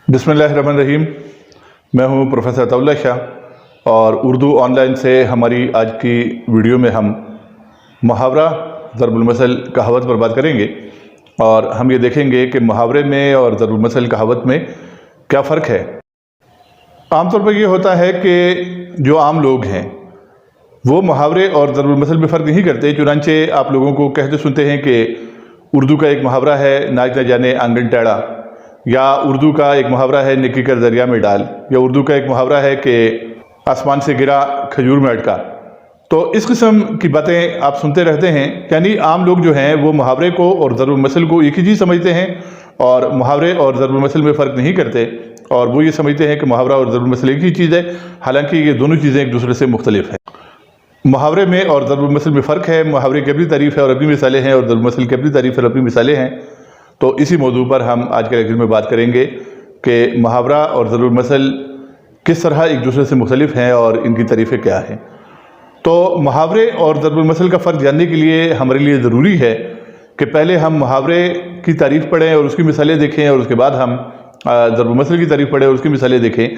بسم اللہ الرحمن الرحیم۔ میں ہوں پروفیسر عطاء اللہ شاہ اور اردو آن لائن سے ہماری آج کی ویڈیو میں ہم محاورہ ضرب المثل کہاوت پر بات کریں گے اور ہم یہ دیکھیں گے کہ محاورے میں اور ضرب المثل کہاوت میں کیا فرق ہے۔ عام طور پر یہ ہوتا ہے کہ جو عام لوگ ہیں وہ محاورے اور ضرب المثل میں فرق نہیں کرتے، چنانچہ آپ لوگوں کو کہتے سنتے ہیں کہ اردو کا ایک محاورہ ہے ناچ نہ جانے آنگن ٹیڑھا، یا اردو کا ایک محاورہ ہے نکی کر دریا میں ڈال، یا اردو کا ایک محاورہ ہے کہ آسمان سے گرا کھجور میں اٹکا۔ تو اس قسم کی باتیں آپ سنتے رہتے ہیں، یعنی عام لوگ جو ہیں وہ محاورے کو اور ضرب المثل کو ایک ہی چیز سمجھتے ہیں اور محاورے اور ضرب المثل میں فرق نہیں کرتے، اور وہ یہ سمجھتے ہیں کہ محاورہ اور ضرب المثل ایک ہی چیز ہے، حالانکہ یہ دونوں چیزیں ایک دوسرے سے مختلف ہیں۔ محاورے میں اور ضرب المثل میں فرق ہے، محاورے کی اپنی تعریف ہے اور اپنی مثالیں ہیں، اور ضرب المثل کی اپنی تعریف ہے اور اپنی مثالیں ہیں۔ تو اسی موضوع پر ہم آج کے لیکچر میں بات کریں گے کہ محاورہ اور ضرب المثل کس طرح ایک دوسرے سے مختلف ہیں اور ان کی تعریفیں کیا ہیں۔ تو محاورے اور ضرب المثل کا فرق جاننے کے لیے ہمارے لیے ضروری ہے کہ پہلے ہم محاورے کی تعریف پڑھیں اور اس کی مثالیں دیکھیں، اور اس کے بعد ہم ضرب المثل کی تعریف پڑھیں اور اس کی مثالیں دیکھیں،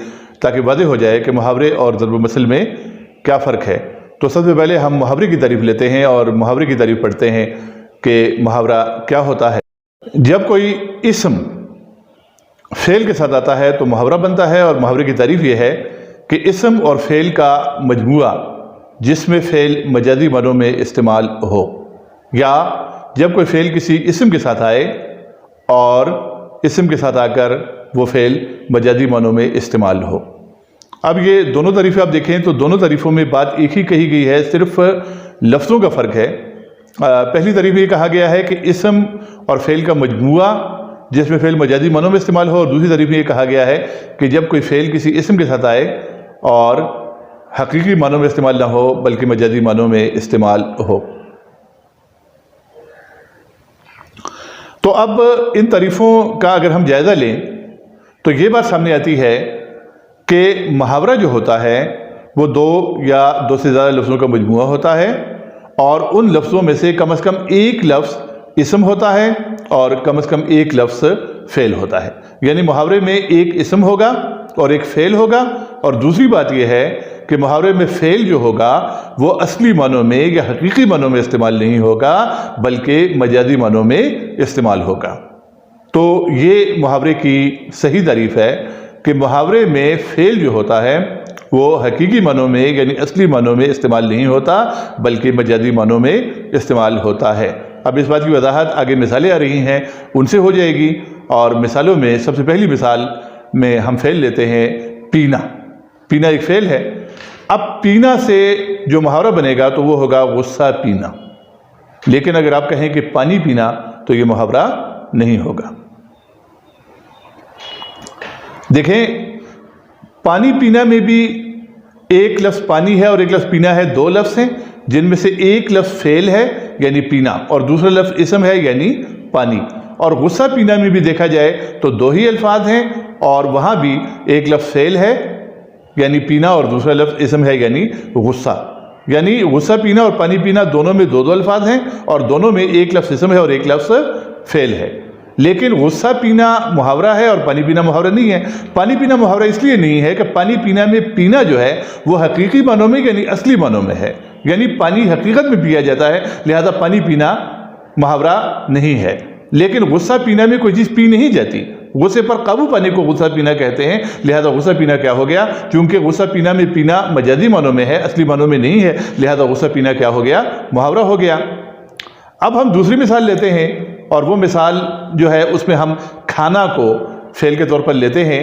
تاکہ واضح ہو جائے کہ محاورے اور ضرب المثل میں کیا فرق ہے۔ تو سب سے پہلے ہم محاورے کی تعریف لیتے ہیں اور محاورے کی تعریف پڑھتے ہیں کہ محاورہ کیا ہوتا ہے۔ جب کوئی اسم فعل کے ساتھ آتا ہے تو محاورہ بنتا ہے، اور محاورے کی تعریف یہ ہے کہ اسم اور فعل کا مجموعہ جس میں فعل مجازی معنوں میں استعمال ہو، یا جب کوئی فعل کسی اسم کے ساتھ آئے اور اسم کے ساتھ آ کر وہ فعل مجازی معنوں میں استعمال ہو۔ اب یہ دونوں تعریفیں آپ دیکھیں تو دونوں تعریفوں میں بات ایک ہی کہی گئی ہے، صرف لفظوں کا فرق ہے۔ پہلی تعریف یہ کہا گیا ہے کہ اسم اور فعل کا مجموعہ جس میں فعل مجازی معنوں میں استعمال ہو، اور دوسری تعریف میں یہ کہا گیا ہے کہ جب کوئی فعل کسی اسم کے ساتھ آئے اور حقیقی معنوں میں استعمال نہ ہو بلکہ مجازی معنوں میں استعمال ہو۔ تو اب ان تعریفوں کا اگر ہم جائزہ لیں تو یہ بات سامنے آتی ہے کہ محاورہ جو ہوتا ہے وہ دو یا دو سے زیادہ لفظوں کا مجموعہ ہوتا ہے، اور ان لفظوں میں سے کم ایک لفظ اسم ہوتا ہے اور کم ایک لفظ فعل ہوتا ہے۔ یعنی محاورے میں ایک اسم ہوگا اور ایک فعل ہوگا، اور دوسری بات یہ ہے کہ محاورے میں فعل جو ہوگا وہ اصلی معنوں میں یا حقیقی معنوں میں استعمال نہیں ہوگا بلکہ مجازی معنوں میں استعمال ہوگا۔ تو یہ محاورے کی صحیح تعریف ہے کہ محاورے میں فعل جو ہوتا ہے وہ حقیقی معنوں میں یعنی اصلی معنوں میں استعمال نہیں ہوتا بلکہ مجازی معنوں میں استعمال ہوتا ہے۔ اب اس بات کی وضاحت آگے مثالیں آ رہی ہیں ان سے ہو جائے گی، اور مثالوں میں سب سے پہلی مثال میں ہم فعل لیتے ہیں پینا۔ پینا ایک فعل ہے۔ اب پینا سے جو محاورہ بنے گا تو وہ ہوگا غصہ پینا، لیکن اگر آپ کہیں کہ پانی پینا تو یہ محاورہ نہیں ہوگا۔ دیکھیں، پانی پینا میں بھی ایک لفظ پانی ہے اور ایک لفظ پینا ہے، دو لفظ ہیں جن میں سے ایک لفظ فعل ہے یعنی پینا اور دوسرا لفظ اسم ہے یعنی پانی۔ اور غصہ پینا میں بھی دیکھا جائے تو دو ہی الفاظ ہیں، اور وہاں بھی ایک لفظ فعل ہے یعنی پینا اور دوسرا لفظ اسم ہے یعنی غصہ۔ یعنی غصہ پینا اور پانی پینا دونوں میں دو الفاظ ہیں، اور دونوں میں ایک لفظ اسم ہے اور ایک لفظ فعل ہے۔ لیکن غصہ پینا محاورہ ہے اور پانی پینا محاورہ نہیں ہے۔ پانی پینا محاورہ اس لیے نہیں ہے کہ پانی پینا میں پینا جو ہے وہ حقیقی معنوں میں یعنی اصلی معنوں میں ہے، یعنی پانی حقیقت میں پیا جاتا ہے، لہذا پانی پینا محاورہ نہیں ہے۔ لیکن غصہ پینا میں کوئی چیز پی نہیں جاتی، غصے پر قابو پانے کو غصہ پینا کہتے ہیں، لہذا غصہ پینا کیا ہو گیا؟ چونکہ غصہ پینا میں پینا مجازی معنوں میں ہے، اصلی معنوں میں نہیں ہے، لہذا غصہ پینا کیا ہو گیا؟ محاورہ ہو گیا۔ اب ہم دوسری مثال لیتے ہیں، اور وہ مثال جو ہے اس میں ہم کھانا کو فعل کے طور پر لیتے ہیں۔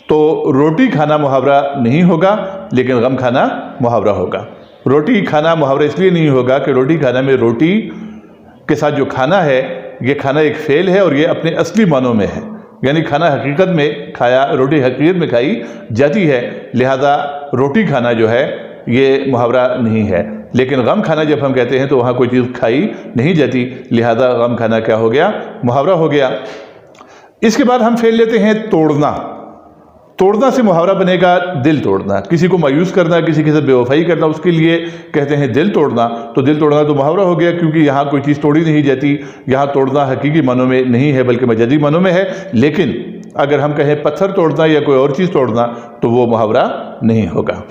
تو روٹی کھانا محاورہ نہیں ہوگا لیکن غم کھانا محاورہ ہوگا۔ روٹی کھانا محاورہ اس لیے نہیں ہوگا کہ روٹی کھانا میں روٹی کے ساتھ جو کھانا ہے یہ کھانا ایک فعل ہے اور یہ اپنے اصلی معنوں میں ہے، یعنی کھانا حقیقت میں کھایا، روٹی حقیقت میں کھائی جاتی ہے، لہذا روٹی کھانا جو ہے یہ محاورہ نہیں ہے۔ لیکن غم کھانا جب ہم کہتے ہیں تو وہاں کوئی چیز کھائی نہیں جاتی، لہذا غم کھانا کیا ہو گیا؟ محاورہ ہو گیا۔ اس کے بعد ہم فعل لیتے ہیں توڑنا۔ توڑنا سے محاورہ بنے گا دل توڑنا، کسی کو مایوس کرنا، کسی کے ساتھ بے وفائی کرنا، اس کے لیے کہتے ہیں دل توڑنا۔ تو دل توڑنا تو محاورہ ہو گیا، کیونکہ یہاں کوئی چیز توڑی نہیں جاتی، یہاں توڑنا حقیقی معنوں میں نہیں ہے بلکہ مجازی معنوں میں ہے۔ لیکن اگر ہم کہیں پتھر توڑنا یا کوئی اور چیز توڑنا تو وہ محاورہ نہیں ہوگا۔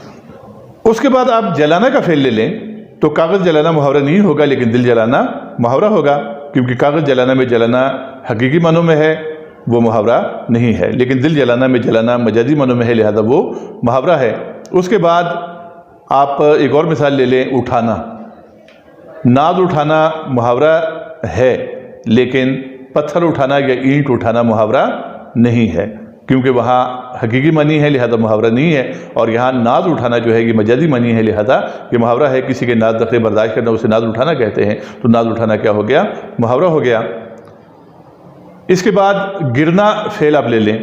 اس کے بعد آپ جلانا کا فعل لے لیں تو کاغذ جلانا محاورہ نہیں ہوگا، لیکن دل جلانا محاورہ ہوگا، کیونکہ کاغذ جلانا میں جلانا حقیقی معنوں میں ہے، وہ محاورہ نہیں ہے، لیکن دل جلانا میں جلانا مجازی معنوں میں ہے، لہذا وہ محاورہ ہے۔ اس کے بعد آپ ایک اور مثال لے لیں، اٹھانا۔ ناز اٹھانا محاورہ ہے، لیکن پتھر اٹھانا یا اینٹ اٹھانا محاورہ نہیں ہے، کیونکہ وہاں حقیقی معنی ہے، لہذا محاورہ نہیں ہے، اور یہاں ناز اٹھانا جو ہے یہ مجازی معنی ہے، لہذا یہ محاورہ ہے۔ کسی کے ناز نخرے برداشت کرنا اسے ناز اٹھانا کہتے ہیں، تو ناز اٹھانا کیا ہو گیا؟ محاورہ ہو گیا۔ اس کے بعد گرنا فعل آپ لے لیں۔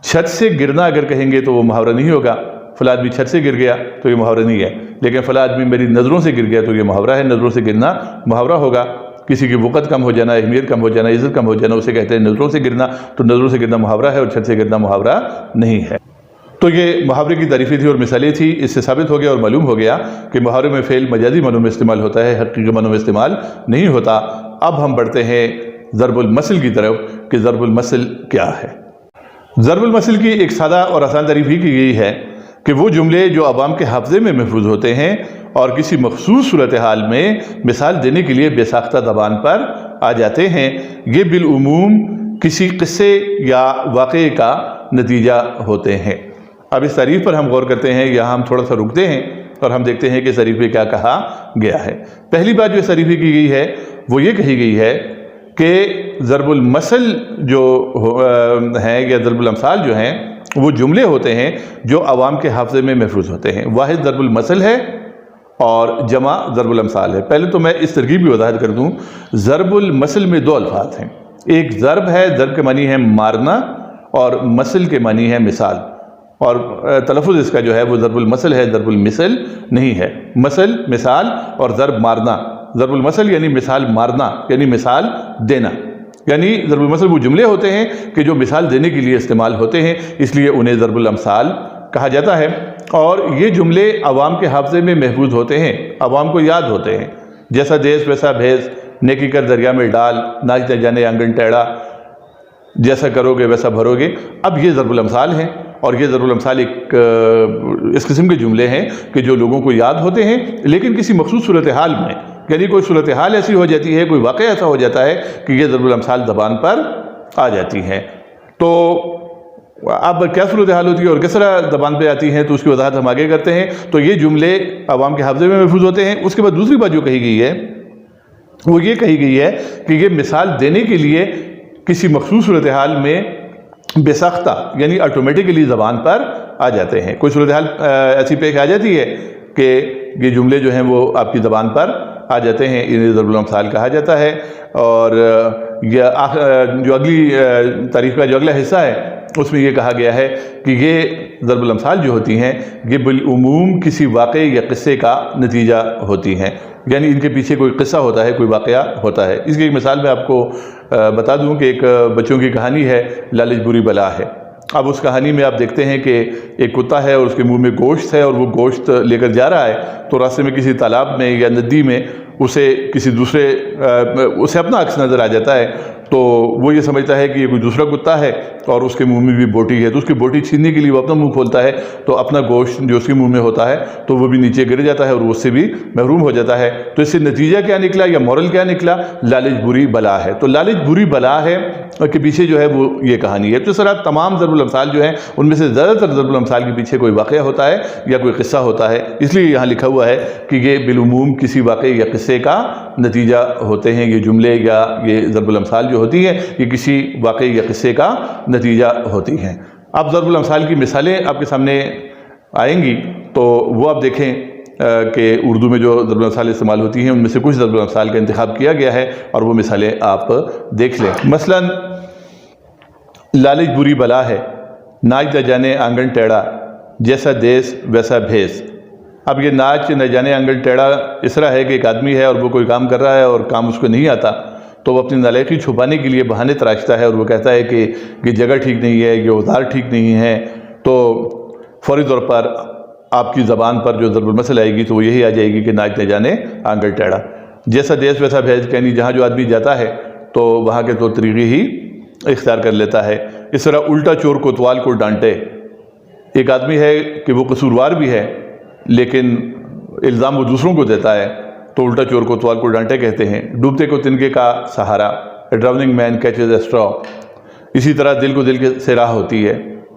چھت سے گرنا اگر کہیں گے تو وہ محاورہ نہیں ہوگا، فلاں آدمی چھت سے گر گیا تو یہ محاورہ نہیں ہے، لیکن فلاں آدمی میری نظروں سے گر گیا تو یہ محاورہ ہے، نظروں سے گرنا محاورہ ہوگا۔ کسی کی وقت کم ہو جانا، اہمیت کم ہو جانا، عزت کم ہو جانا، اسے کہتے ہیں نظروں سے گرنا، تو نظروں سے گرنا محاورہ ہے، اور چھت سے گرنا محاورہ نہیں ہے۔ تو یہ محاورے کی تعریفیں تھی اور مثالیں تھی، اس سے ثابت ہو گیا اور معلوم ہو گیا کہ محاورے میں فعل مجازی معنوں میں استعمال ہوتا ہے، حقیقی معنوں میں استعمال نہیں ہوتا۔ اب ہم بڑھتے ہیں ضرب المثل کی طرف کہ ضرب المثل کیا ہے۔ ضرب المثل کی ایک سادہ اور آسان تعریف ہی کی گئی ہے کہ وہ جملے جو عوام کے حافظے میں محفوظ ہوتے ہیں اور کسی مخصوص صورتحال میں مثال دینے کے لیے بے ساختہ زبان پر آ جاتے ہیں، یہ بالعموم کسی قصے یا واقعے کا نتیجہ ہوتے ہیں۔ اب اس تعریف پر ہم غور کرتے ہیں، یہاں ہم تھوڑا سا رکتے ہیں اور ہم دیکھتے ہیں کہ اس تعریف میں کیا کہا گیا ہے۔ پہلی بات جو اس تعریف میں کی گئی ہے وہ یہ کہی گئی ہے کہ ضرب المثل جو ہیں یا ضرب الامثال جو ہیں وہ جملے ہوتے ہیں جو عوام کے حافظے میں محفوظ ہوتے ہیں۔ واحد ضرب المثل ہے اور جمع ضرب الامثال ہے۔ پہلے تو میں اس ترکیب کی وضاحت کر دوں۔ ضرب المثل میں دو الفاظ ہیں، ایک ضرب ہے، ضرب کے معنی ہے مارنا، اور مثل کے معنی ہے مثال، اور تلفظ اس کا جو ہے وہ ضرب المثل ہے، ضرب المثل نہیں ہے۔ مثل مثال اور ضرب مارنا۔ ضرب المثل یعنی مثال مارنا، یعنی مثال دینا، یعنی ضرب المثل وہ جملے ہوتے ہیں کہ جو مثال دینے کے لیے استعمال ہوتے ہیں، اس لیے انہیں ضرب الامثال کہا جاتا ہے۔ اور یہ جملے عوام کے حافظے میں محفوظ ہوتے ہیں، عوام کو یاد ہوتے ہیں، جیسا دیس ویسا بھیس، نیکی کر دریا میں ڈال، ناچ نہ جانے آنگن ٹیڑھا، جیسا کرو گے ویسا بھرو گے۔ اب یہ ضرب الامثال ہیں، اور یہ ضرب الامثال ایک اس قسم کے جملے ہیں کہ جو لوگوں کو یاد ہوتے ہیں، لیکن کسی مخصوص صورتحال میں، یعنی کوئی صورتحال ایسی ہو جاتی ہے، کوئی واقعہ ایسا ہو جاتا ہے کہ یہ ضرب الامثال زبان پر آ جاتی ہیں۔ تو اب کیا صورتحال ہوتی ہے اور کس طرح زبان پہ آتی ہیں، تو اس کی وضاحت ہم آگے کرتے ہیں۔ تو یہ جملے عوام کے حافظے میں محفوظ ہوتے ہیں۔ اس کے بعد دوسری بات جو کہی گئی ہے وہ یہ کہی گئی ہے کہ یہ مثال دینے کے لیے کسی مخصوص صورتحال میں بے ساختہ یعنی آٹومیٹکلی زبان پر آ جاتے ہیں۔ کوئی صورتحال ایسی پیش آ جاتی ہے کہ یہ جملے جو ہیں وہ آپ کی زبان پر آ جاتے ہیں، انہیں ضرب الامثال کہا جاتا ہے۔ اور یہ جو اگلی تعریف کا جو اگلا حصہ ہے اس میں یہ کہا گیا ہے کہ یہ ضرب الامثال جو ہوتی ہیں یہ بالعموم کسی واقعے یا قصے کا نتیجہ ہوتی ہیں، یعنی ان کے پیچھے کوئی قصہ ہوتا ہے، کوئی واقعہ ہوتا ہے۔ اس کی ایک مثال میں آپ کو بتا دوں کہ ایک بچوں کی کہانی ہے، لالچ بری بلا ہے۔ اب اس کہانی میں آپ دیکھتے ہیں کہ ایک کتا ہے اور اس کے منہ میں گوشت ہے، اور وہ گوشت لے کر جا رہا ہے، تو راستے میں کسی تالاب میں یا ندی میں اسے اپنا عکس نظر آ جاتا ہے، تو وہ یہ سمجھتا ہے کہ یہ کوئی دوسرا کتا ہے اور اس کے منہ میں بھی بوٹی ہے، تو اس کی بوٹی چھیننے کے لیے وہ اپنا منہ کھولتا ہے، تو اپنا گوشت جو اس کے منہ میں ہوتا ہے تو وہ بھی نیچے گر جاتا ہے اور اس سے بھی محروم ہو جاتا ہے۔ تو اس سے نتیجہ کیا نکلا یا مورل کیا نکلا؟ لالچ بری بلا ہے۔ تو لالچ بری بلا ہے کے پیچھے جو ہے وہ یہ کہانی ہے۔ تو اس طرح تمام ضرب الامثال جو ہیں ان میں سے زیادہ تر ضرب الامثال کے پیچھے کوئی واقعہ ہوتا ہے یا کوئی قصہ ہوتا ہے، اس لیے یہاں لکھا ہوا ہے کہ یہ بالعموم کسی واقعے یا قصے کا نتیجہ ہوتے ہیں۔ یہ جملے یا یہ ضرب الامثال جو ہوتی ہے یہ کسی واقعے یا قصے کا نتیجہ ہوتی ہیں۔ اب ضرب الامثال کی مثالیں آپ کے سامنے آئیں گی، تو وہ آپ دیکھیں کہ اردو میں جو ضرب الامثال استعمال ہوتی ہیں ان میں سے کچھ ضرب الامثال کا انتخاب کیا گیا ہے، اور وہ مثالیں آپ دیکھ لیں۔ مثلا لالچ بری بلا ہے، ناچ نہ جانے آنگن ٹیڑھا، جیسا دیس ویسا بھیس۔ اب یہ ناچ نہ جانے آنگن ٹیڑھا اس طرح ہے کہ ایک آدمی ہے اور وہ کوئی کام کر رہا ہے اور کام اس کو نہیں آتا، تو وہ اپنی نالائقی چھپانے کے لیے بہانے تراشتا ہے اور وہ کہتا ہے کہ یہ جگہ ٹھیک نہیں ہے، یہ اوزار ٹھیک نہیں ہے۔ تو فوری طور پر آپ کی زبان پر جو ضرب المثل آئے گی تو وہ یہی آ جائے گی کہ ناچ نہ جانے آنگن ٹیڑھا، جیسا دیس ویسا بھیس، یعنی جہاں جو آدمی جاتا ہے تو وہاں کے طور طریقے ہی اختیار کر لیتا ہے۔ اس طرح الٹا چور کوتوال کو ڈانٹے. ایک آدمی ہے کہ وہ قصوروار بھی ہے لیکن الزام وہ دوسروں کو دیتا ہے تو الٹا چور کوتوال کو ڈانٹے کہتے ہیں. ڈوبتے کو تنکے کا سہارا, اے ڈراؤننگ مین کیچز اے اسٹرا. اسی طرح دل کو دل سے راہ ہوتی ہے,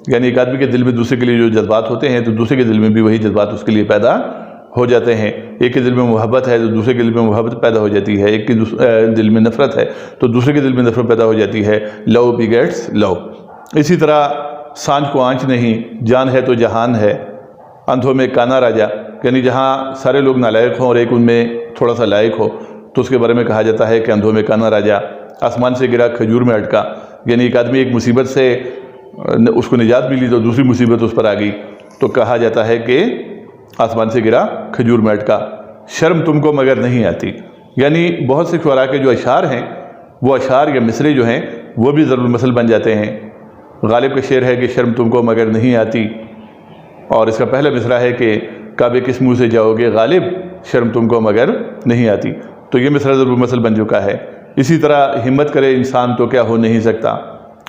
یعنی ایک آدمی کے دل میں دوسرے کے لیے جو جذبات ہوتے ہیں تو دوسرے کے دل میں بھی وہی جذبات اس کے لیے پیدا ہو جاتے ہیں. ایک کے دل میں محبت ہے تو دوسرے کے دل میں محبت پیدا ہو جاتی ہے, ایک کے دل میں نفرت ہے تو دوسرے کے دل میں نفرت پیدا ہو جاتی ہے. لو بیگیٹس لو. اسی طرح سانج کو آنچ نہیں, جان ہے تو جہان ہے. اندھوں میں کانا راجا, یعنی جہاں سارے لوگ نالائق ہوں اور ایک ان میں تھوڑا سا لائق ہو تو اس کے بارے میں کہا جاتا ہے کہ اندھوں میں کانا راجا. آسمان سے گرا کھجور میں اٹکا, یعنی ایک آدمی ایک مصیبت سے اس کو نجات ملی تو دوسری مصیبت اس پر آ گئی تو کہا جاتا ہے کہ آسمان سے گرا کھجور میں اٹکا. شرم تم کو مگر نہیں آتی, یعنی بہت سے شعراء کے جو اشعار ہیں وہ اشعار یا مصرے جو ہیں وہ بھی ضرب المثل بن جاتے ہیں. غالب کا شعر ہے کہ شرم تم کو مگر نہیں آتی, اور اس کا پہلا مصرع ہے کہ کعبے کس منہ سے جاؤ گے غالب, شرم تم کو مگر نہیں آتی. تو یہ مصرع ضرب المثل بن چکا ہے. اسی طرح ہمت کرے انسان تو کیا ہو نہیں سکتا,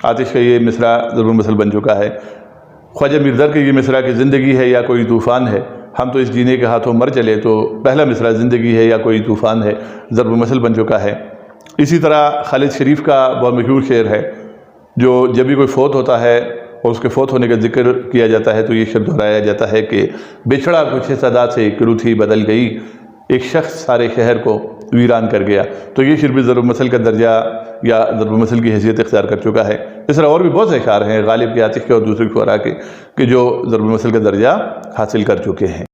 آتش کا یہ مصرع ضرب المثل بن چکا ہے. خواجہ میردر کے یہ مصرع کہ زندگی ہے یا کوئی طوفان ہے, ہم تو اس جینے کے ہاتھوں مر چلے, تو پہلا مصرع زندگی ہے یا کوئی طوفان ہے ضرب المثل بن چکا ہے. اسی طرح خالد شریف کا بہت مشہور شعر ہے جو جب بھی کوئی فوت ہوتا ہے اور اس کے فوت ہونے کا ذکر کیا جاتا ہے تو یہ شعر دہرایا جاتا ہے کہ بچھڑا کچھ صدا سے کرو تھی بدل گئی, ایک شخص سارے شہر کو ویران کر گیا. تو یہ شعر بھی ضرب المثل کا درجہ یا ضرب المثل کی حیثیت اختیار کر چکا ہے. اس طرح اور بھی بہت سے اشعار ہیں غالب کے, آتش کے اور دوسرے شعراء کے کہ جو ضرب المثل کا درجہ حاصل کر چکے ہیں.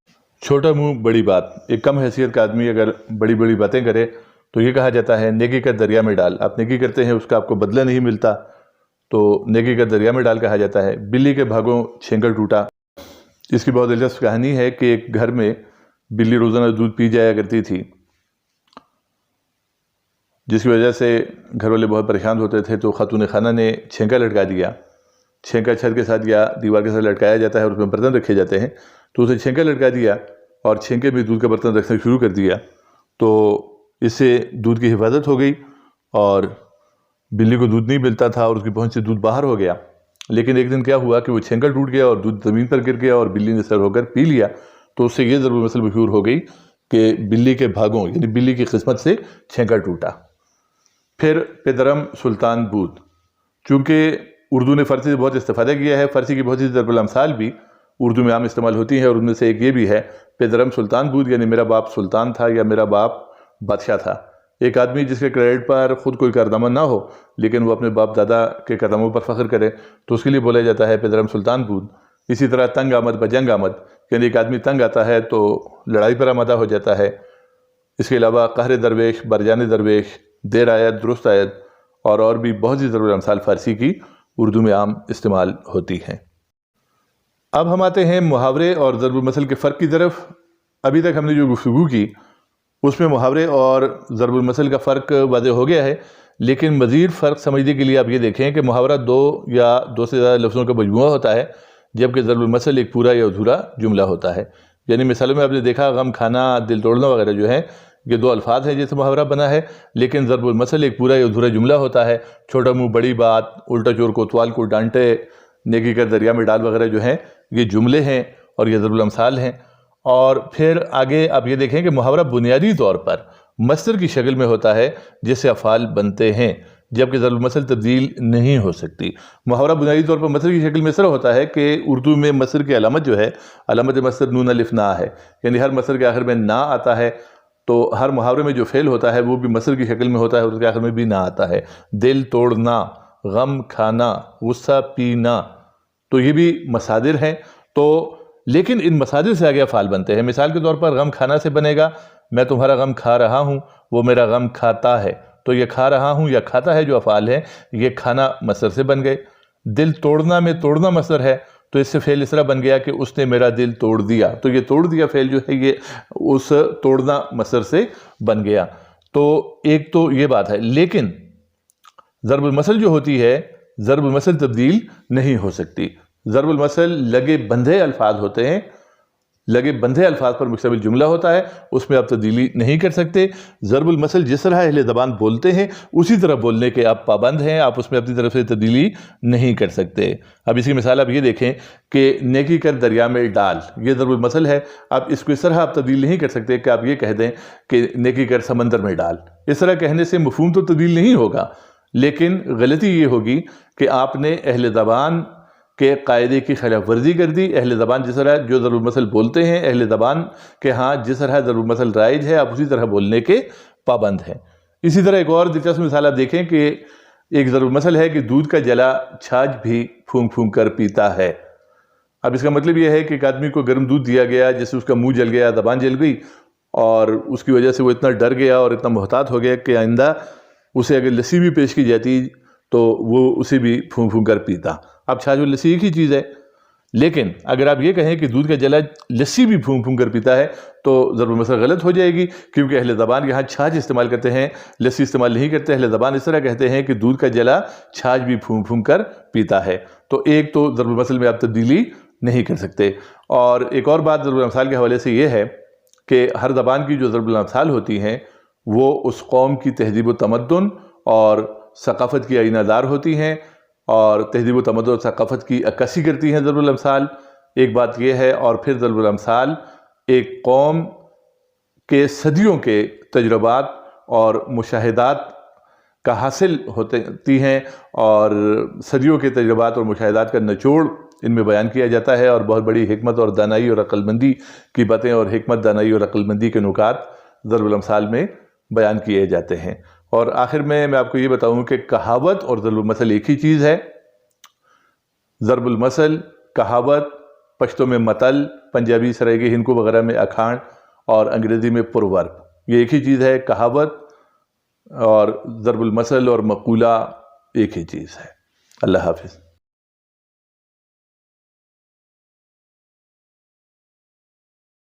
چھوٹا منہ بڑی بات, ایک کم حیثیت کا آدمی اگر بڑی بڑی باتیں کرے تو یہ کہا جاتا ہے نیکی کا دریا میں ڈال. آپ نیکی کرتے ہیں اس کا آپ کو بدلہ نہیں ملتا تو نیکی کا دریا میں ڈال کہا جاتا ہے. بلی کے بھاگوں چھینکل ٹوٹا, اس کی بہت دلچسپ کہانی ہے کہ ایک گھر میں بلی روزانہ دودھ پی جایا کرتی تھی جس کی وجہ سے گھر والے بہت پریشان ہوتے تھے. تو خاتون خانہ نے چھینکا لٹکا دیا. چھینکا چھت کے ساتھ یا دیوار کے ساتھ لٹکایا جاتا ہے اور اس میں برتن رکھے جاتے ہیں, تو اسے چھینکا لٹکا دیا اور چھینکے میں دودھ کا برتن رکھنا شروع کر دیا. تو اس سے دودھ کی حفاظت ہو گئی اور بلی کو دودھ نہیں ملتا تھا اور اس کی پہنچ سے دودھ باہر ہو گیا. لیکن ایک دن کیا ہوا کہ وہ چھینکا ٹوٹ گیا اور دودھ زمین پر گر گیا اور بلی نے سر ہو کر پی لیا. تو اس سے یہ ضرب المثل مشہور ہو گئی کہ بلی کے بھاگوں یعنی بلی کی قسمت سے چھینکا ٹوٹا. پھر پدرم سلطان بود, چونکہ اردو نے فارسی سے بہت استفادہ کیا ہے, فارسی کی بہت سی ضرب الامثال بھی اردو میں عام استعمال ہوتی ہیں اور ان میں سے ایک یہ بھی ہے پدرم سلطان بود, یعنی میرا باپ سلطان تھا یا میرا باپ بادشاہ تھا. ایک آدمی جس کے کریڈٹ پر خود کوئی کارنامہ نہ ہو لیکن وہ اپنے باپ دادا کے کارناموں پر فخر کرے تو اس کے لیے بولا جاتا ہے پدرم سلطان بود. اسی طرح تنگ آمد بجنگ آمد, یعنی ایک آدمی تنگ آتا ہے تو لڑائی پر آمادہ ہو جاتا ہے. اس کے علاوہ قہر درویش, برجان درویش, دیر آیت درست آیت اور بھی بہت سی ضرب الامثال فارسی کی اردو میں عام استعمال ہوتی ہیں. اب ہم آتے ہیں محاورے اور ضرب المثل کے فرق کی طرف. ابھی تک ہم نے جو گفتگو کی اس میں محاورے اور ضرب المثل کا فرق واضح ہو گیا ہے, لیکن مزید فرق سمجھنے کے لیے آپ یہ دیکھیں کہ محاورہ دو یا دو سے زیادہ لفظوں کا مجموعہ ہوتا ہے جبکہ ضرب المثل ایک پورا یا ادھورا جملہ ہوتا ہے. یعنی مثالوں میں آپ نے دیکھا غم کھانا, دل توڑنا وغیرہ جو ہیں یہ دو الفاظ ہیں جیسے محاورہ بنا ہے, لیکن ضرب المثل ایک پورا یا ادھورا جملہ ہوتا ہے. چھوٹا منہ بڑی بات, الٹا چور کوتوال کو ڈانٹے, نیکی کا دریا میں ڈال وغیرہ جو ہیں یہ جملے ہیں اور یہ ضرب الامثال ہیں. اور پھر آگے آپ یہ دیکھیں کہ محاورہ بنیادی طور پر مصدر کی شکل میں ہوتا ہے جس سے افعال بنتے ہیں جبکہ ضرب المثل تبدیل نہیں ہو سکتی. محاورہ بنیادی طور پر مصدر کی شکل میں اس طرح ہوتا ہے کہ اردو میں مصدر کی علامت جو ہے علامت مصدر نون الف نا ہے, یعنی ہر مصدر کے آخر میں نا آتا ہے تو ہر محاورے میں جو فعل ہوتا ہے وہ بھی مصدر کی شکل میں ہوتا ہے اور اس کے آخر میں بھی نا آتا ہے. دل توڑنا, غم کھانا, غصہ پینا, تو یہ بھی مصادر ہیں. تو لیکن ان مصادر سے آگے افعال بنتے ہیں. مثال کے طور پر غم کھانا سے بنے گا میں تمہارا غم کھا رہا ہوں, وہ میرا غم کھاتا ہے. تو یہ کھا رہا ہوں یا کھاتا ہے جو افعال ہیں یہ کھانا مصدر سے بن گئے. دل توڑنا میں توڑنا مصدر ہے تو اس سے فعل اس طرح بن گیا کہ اس نے میرا دل توڑ دیا. تو یہ توڑ دیا فعل جو ہے یہ اس توڑنا مصدر سے بن گیا. تو ایک تو یہ بات ہے, لیکن ضرب المثل جو ہوتی ہے ضرب المثل تبدیل نہیں ہو سکتی. ضرب المثل لگے بندھے الفاظ ہوتے ہیں لگے بندھے الفاظ پر مشتمل جملہ ہوتا ہے اس میں آپ تبدیلی نہیں کر سکتے۔ ضرب المثل جس طرح اہل زبان بولتے ہیں اسی طرح بولنے کے آپ پابند ہیں، آپ اس میں اپنی طرف سے تبدیلی نہیں کر سکتے۔ اب اس کی مثال آپ یہ دیکھیں کہ نیکی کر دریا میں ڈال، یہ ضرب المثل ہے۔ اب اس کو اس طرح آپ تبدیل نہیں کر سکتے کہ آپ یہ کہہ دیں کہ نیکی کر سمندر میں ڈال۔ اس طرح کہنے سے مفہوم تو تبدیل نہیں ہوگا، لیکن غلطی یہ ہوگی کہ آپ نے اہل زبان کے قاعدے کی خلاف ورزی کر دی۔ اہل زبان جس طرح جو ضرب المثل بولتے ہیں، اہل زبان کے ہاں جس طرح ضرب المثل رائج ہے آپ اسی طرح بولنے کے پابند ہیں۔ اسی طرح ایک اور دلچسپ مثال آپ دیکھیں کہ ایک ضرب المثل ہے کہ دودھ کا جلا چھاچھ بھی پھونک پھونک کر پیتا ہے۔ اب اس کا مطلب یہ ہے کہ ایک آدمی کو گرم دودھ دیا گیا جس سے اس کا منہ جل گیا، زبان جل گئی، اور اس کی وجہ سے وہ اتنا ڈر گیا اور اتنا محتاط ہو گیا کہ آئندہ اسے اگر لسی بھی پیش کی جاتی تو وہ اسے بھی پھونک پھونک کر پیتا۔ اب چھاچھ اور لسی ایک ہی چیز ہے، لیکن اگر آپ یہ کہیں کہ دودھ کا جلا لسی بھی پھونک پھونک کر پیتا ہے تو ضرب المثل غلط ہو جائے گی، کیونکہ اہل زبان یہاں چھاچھ استعمال کرتے ہیں، لسی استعمال نہیں کرتے۔ اہل زبان اس طرح کہتے ہیں کہ دودھ کا جلا چھاچھ بھی پھونک پھونک کر پیتا ہے۔ تو ایک تو ضرب المثل میں آپ تبدیلی نہیں کر سکتے۔ اور ایک اور بات ضرب الامثال کے حوالے سے یہ ہے کہ ہر زبان کی جو ضرب الامثال ہوتی ہیں وہ اس قوم کی تہذیب و تمدن اور ثقافت کی آئینہ دار ہوتی ہیں، اور تہذیب و تمدن اور ثقافت کی عکاسی کرتی ہیں ضرب الامثال۔ ایک بات یہ ہے، اور پھر ضرب الامثال ایک قوم کے صدیوں کے تجربات اور مشاہدات کا حاصل ہوتی ہیں، اور صدیوں کے تجربات اور مشاہدات کا نچوڑ ان میں بیان کیا جاتا ہے، اور بہت بڑی حکمت اور دانائی اور عقل مندی کی باتیں اور حکمت دانائی اور عقل مندی کے نکات ضرب الامثال میں بیان کیے جاتے ہیں۔ اور آخر میں آپ کو یہ بتاؤں کہ کہاوت اور ضرب المثل ایک ہی چیز ہے۔ ضرب المثل کہاوت پشتو میں متل، پنجابی سرائیکی ہندکو وغیرہ میں اکھان، اور انگریزی میں پروورب، یہ ایک ہی چیز ہے۔ کہاوت اور ضرب المثل اور مقولہ ایک ہی چیز ہے۔ اللہ حافظ۔